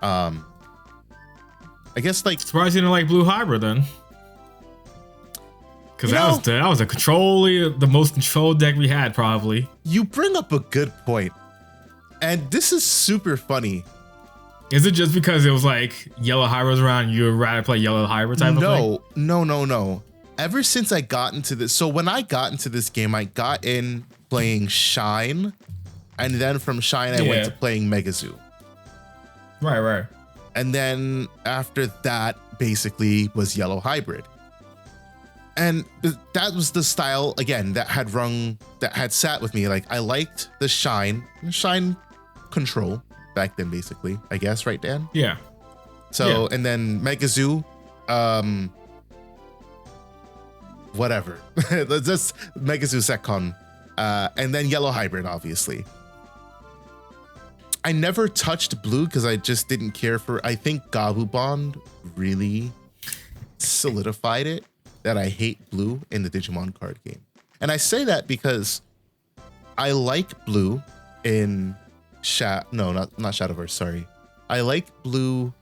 I guess like surprised you didn't like blue hybrid then. Because that was the most controlled deck we had probably. You bring up a good point, and this is super funny. Is it just because it was like yellow hybrids around, you would rather play yellow hybrid type of thing? No. Ever since I got into this, so when I got into this game, I got in playing Shine, and then from Shine I went to playing Mega Zoo. Right. And then after that, basically was yellow hybrid. And that was the style, again, that had sat with me. Like, I liked the Shine control back then, basically, I guess, right, Dan? Yeah. So, and then Mega Zoo, whatever. Just Mega Zoo Secon. And then yellow hybrid, obviously. I never touched blue because I just didn't care for, I think Gabubond really solidified it. That I hate blue in the Digimon card game. And I say that because I like blue in not Shadowverse, sorry. I like blue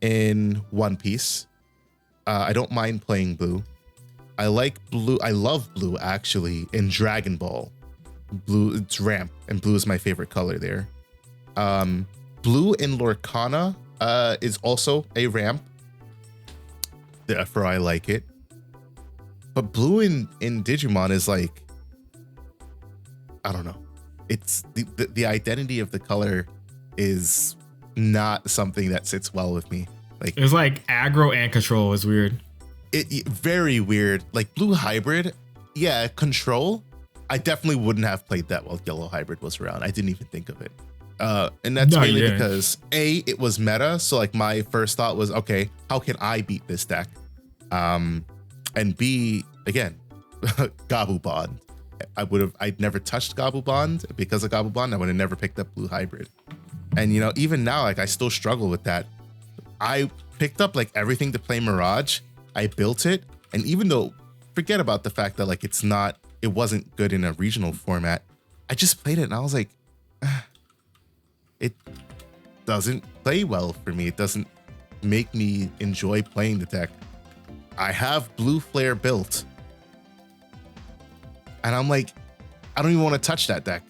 in One Piece. I don't mind playing blue. I love blue actually in Dragon Ball. Blue, it's ramp, and blue is my favorite color there. Blue in Lorcana is also a ramp. Therefore I like it. But blue in Digimon is like, I don't know. It's the identity of the color is not something that sits well with me. Like, it's like aggro and control is weird. It very weird. Like blue hybrid, yeah, control. I definitely wouldn't have played that while yellow hybrid was around. I didn't even think of it. And that's mainly because A, it was meta. So like my first thought was, okay, how can I beat this deck? And B, again, Gabubond. I'd never touched Gabubond because of Gabubond. I would have never picked up blue hybrid. And even now, like I still struggle with that. I picked up like everything to play Mirage. I built it, and even though, forget about the fact that like it wasn't good in a regional format. I just played it, and I was like, it doesn't play well for me. It doesn't make me enjoy playing the deck. I have blue flare built, and I'm like, I don't even want to touch that deck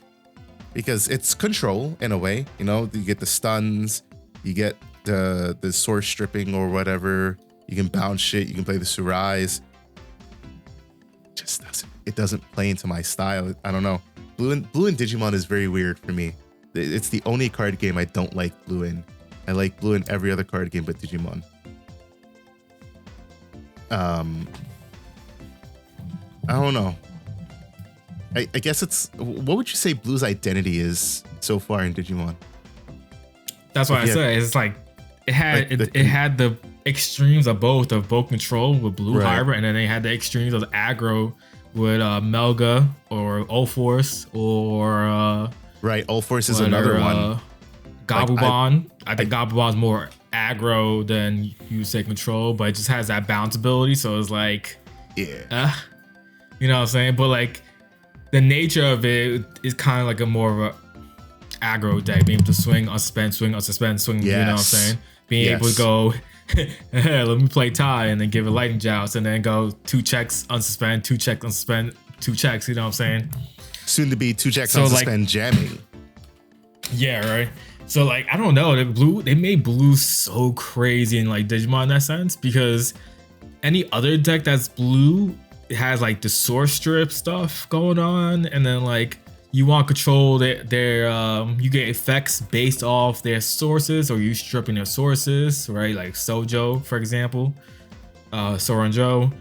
because it's control in a way. You get the stuns, you get the source stripping or whatever. You can bounce shit. You can play the Surais. It doesn't play into my style. I don't know. Blue and Digimon is very weird for me. It's the only card game I don't like blue in. I like blue in every other card game but Digimon. I don't know. I guess what would you say blue's identity is so far in Digimon? That's what I said. It's like it had the extremes of both control with blue hybrid, and then they had the extremes of aggro with Melga or Ulforce or Ulforce is another one. Gabubon. I think Gabubon's more aggro than you say control, but it just has that bounce ability, so it's like, you know what I'm saying? But like the nature of it is kind of like a more of a aggro deck, being able to swing, unsuspend, swing, unsuspend, swing. You know what I'm saying? Being able to go, let me play tie, and then give it lightning joust, and then go 2 checks, unsuspend, 2 checks, unsuspend, 2 checks. You know what I'm saying? Soon to be 2 checks, unsuspend, jamming. Yeah, right. So like, I don't know, they made blue so crazy in like Digimon in that sense, because any other deck that's blue, it has like the source strip stuff going on, and then like you want control their you get effects based off their sources, or you stripping their sources, right? Like Sojo, for example, Soranjo.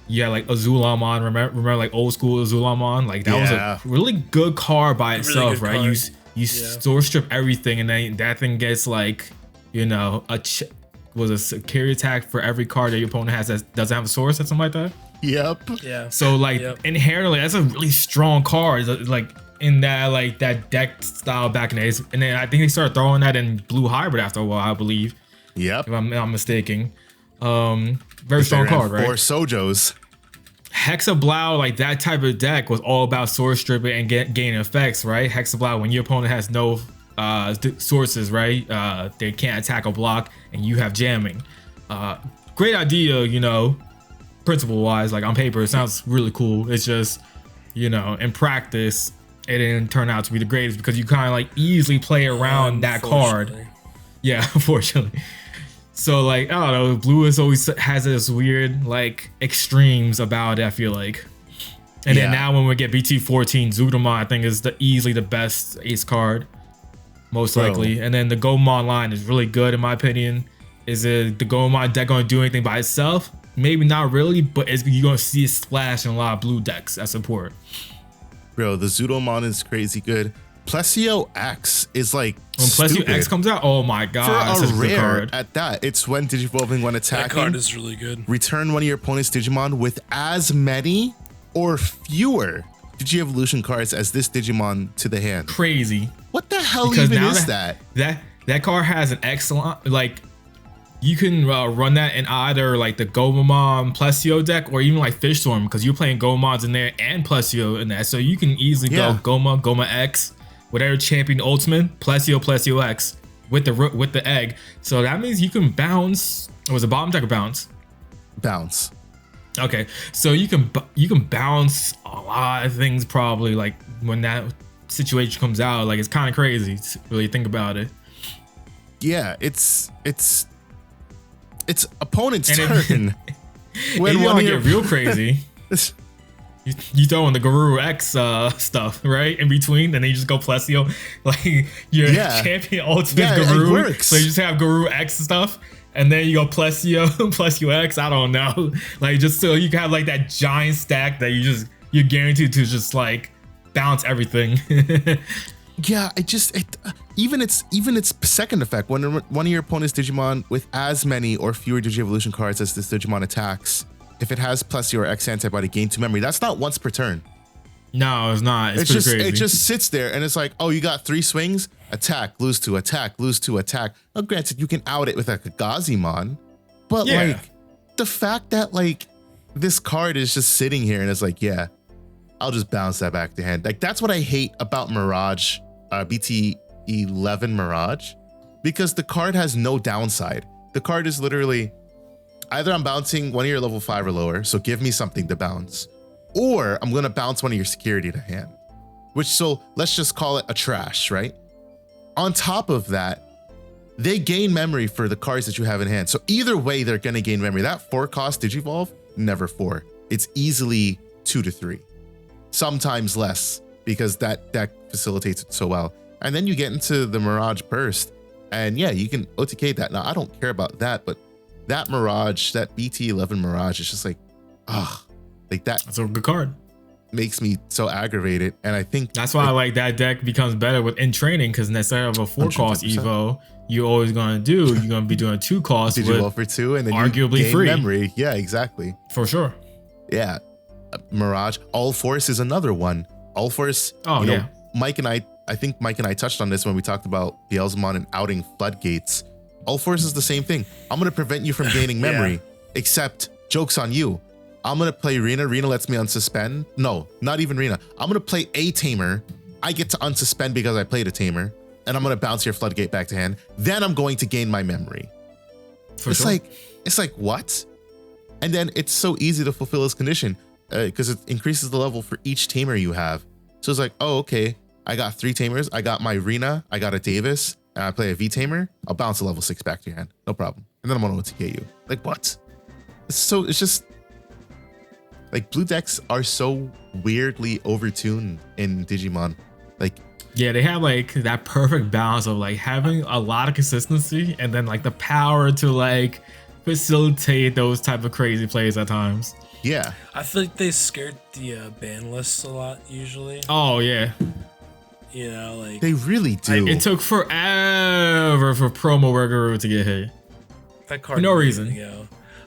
Yeah, like Azulamon. Remember like old school Azulamon? Like that was a really good card by itself, right? Card. You source strip everything, and then that thing gets like, was a security attack for every card that your opponent has that doesn't have a source or something like that. Yep. Yeah. So like inherently, that's a really strong card. Like in that deck style back in the days, and then I think they started throwing that in blue hybrid after a while, I believe. Yep. If I'm not mistaken. Very strong card, right? 4 Sojos. Hexablow, like that type of deck was all about source stripping and gaining effects, right? Hexablow, when your opponent has no sources, right? They can't attack or block, and you have jamming. Great idea, you know, principle wise, like on paper, it sounds really cool. It's just, you know, in practice, it didn't turn out to be the greatest because you kind of like easily play around that card. Yeah, unfortunately. So like, I don't know, blue is always has this weird like extremes about it, I feel like. And then now when we get BT14, Zudamon I think is easily the best ace card, most likely. And then the Gomon line is really good in my opinion. Is it the Gomon deck going to do anything by itself? Maybe not really, but you're going to see it splash in a lot of blue decks as support. Bro, the Zudamon is crazy good. Plesio X is like when Plesio X comes out, oh my god, for a rare card. At that, it's when Digivolving, when attacking. That card is really good. Return one of your opponent's Digimon with as many or fewer Digi-Evolution cards as this Digimon to the hand. Crazy. What the hell because even is that? That card has an excellent, like, you can run that in either like the Gomamon Plesio deck or even like Fishstorm because you're playing Gomons in there and Plesio in that. So you can easily go Goma X, whatever champion ultimate, Plesio X with the egg. So that means you can bounce. Or was it bottom deck or bounce? Bounce. Okay, so you can bounce a lot of things probably like when that situation comes out. Like it's kind of crazy to really think about it. Yeah, it's opponent's turn. When you want to get real crazy, you throw in the Guru X stuff right in between, and then you just go Plesio, like your champion ultimate Guru. So you just have Guru X stuff, and then you go Plesio X. I don't know, like just so you can have like that giant stack that you're guaranteed to just like bounce everything. Yeah, even its second effect, when one of your opponent's Digimon with as many or fewer Digi-Evolution cards as this Digimon attacks, if it has Plesio or X antibody, gain 2 memory. That's not once per turn. No, it's not. It's just crazy. It just sits there and it's like, oh, you got 3 swings, attack, lose 2, attack, lose 2, attack. Now, granted, you can out it with a Kagazimon, but like the fact that like this card is just sitting here and it's like, yeah, I'll just bounce that back to hand. Like that's what I hate about Mirage. BT11 Mirage, because the card has no downside. The card is literally either I'm bouncing one of your level 5 or lower, so give me something to bounce, or I'm gonna bounce one of your security to hand, which, so let's just call it a trash, right? On top of that, they gain memory for the cards that you have in hand. So either way, they're gonna gain memory. That 4 cost Digivolve, never 4. It's easily 2 to 3, sometimes less, because that deck facilitates it so well. And then you get into the Mirage Burst, and yeah, you can OTK that. Now, I don't care about that, but that Mirage, that BT11 Mirage, is just like, like that. That's a good card. Makes me so aggravated, and I think that's why I like that deck becomes better in training, because instead of a 4 cost Evo, you're always gonna be doing 2 costs Digivolve for 2, and then arguably you gain free memory. Yeah, exactly. For sure. Yeah, Mirage. All Force is another one. All Force. Oh, yeah. I think Mike and I touched on this when we talked about Beelzemon and outing floodgates. All Force is the same thing. I'm going to prevent you from gaining memory, except joke's on you. I'm going to play Rena. Rena lets me unsuspend. No, not even Rena. I'm going to play a Tamer. I get to unsuspend because I played a Tamer, and I'm going to bounce your floodgate back to hand. Then I'm going to gain my memory. It's like, what? And then it's so easy to fulfill this condition because it increases the level for each Tamer you have. So it's like, oh, okay, I got 3 Tamers. I got my Rena, I got a Davis, and I play a V-Tamer. I'll bounce a level 6 back to your hand. No problem. And then I'm going to OTK you. Like, what? It's just, like, blue decks are so weirdly overtuned in Digimon. Like, yeah, they have, like, that perfect balance of, like, having a lot of consistency and then, like, the power to, like, facilitate those type of crazy plays at times. Yeah, I feel like they skirt the ban lists a lot usually. Oh yeah, you know, like they really do. It took forever for promo Worker to get hit. That card for no reason.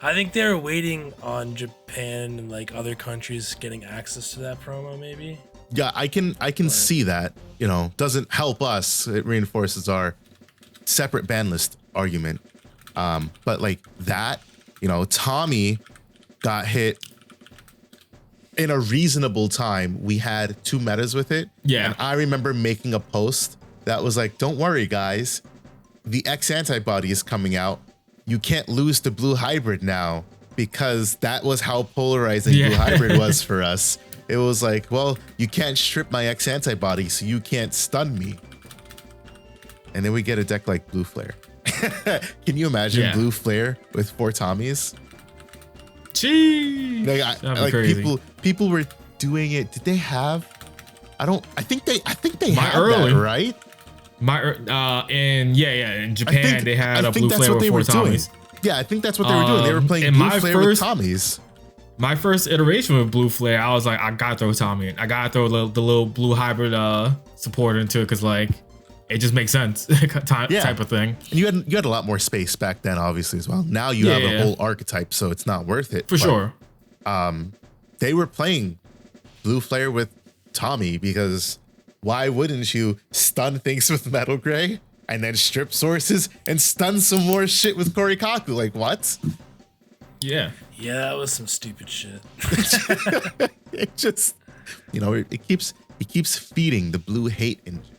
I think they're waiting on Japan and like other countries getting access to that promo. Maybe. Yeah, I can see that. You know, doesn't help us. It reinforces our separate ban list argument. But like that, you know, Tommy got hit in a reasonable time. We had 2 metas with it. Yeah. And I remember making a post that was like, don't worry, guys. The X antibody is coming out. You can't lose to blue hybrid now, because that was how polarizing blue hybrid was for us. It was like, well, you can't strip my X antibody, so you can't stun me. And then we get a deck like Blue Flare. Can you imagine Blue Flare with 4 Tommies? Gee, like people were doing it. Did they have? I think they had early. that, right? In Japan they had a Blue Flare with 4 Tommies. Yeah, I think that's what they were doing. They were playing Blue Flare with Tommies. My first iteration with Blue Flare, I was like, I gotta throw Tommy in. I gotta throw the little blue hybrid supporter into it, because like it just makes sense type of thing. And you had a lot more space back then, obviously, as well. Now you have a whole archetype, so it's not worth it. For sure. They were playing Blue Flare with Tommy, because why wouldn't you stun things with Metal Gray and then strip sources and stun some more shit with Korikaku? Like, what? Yeah. Yeah, that was some stupid shit. It just, it keeps feeding the blue hate engine.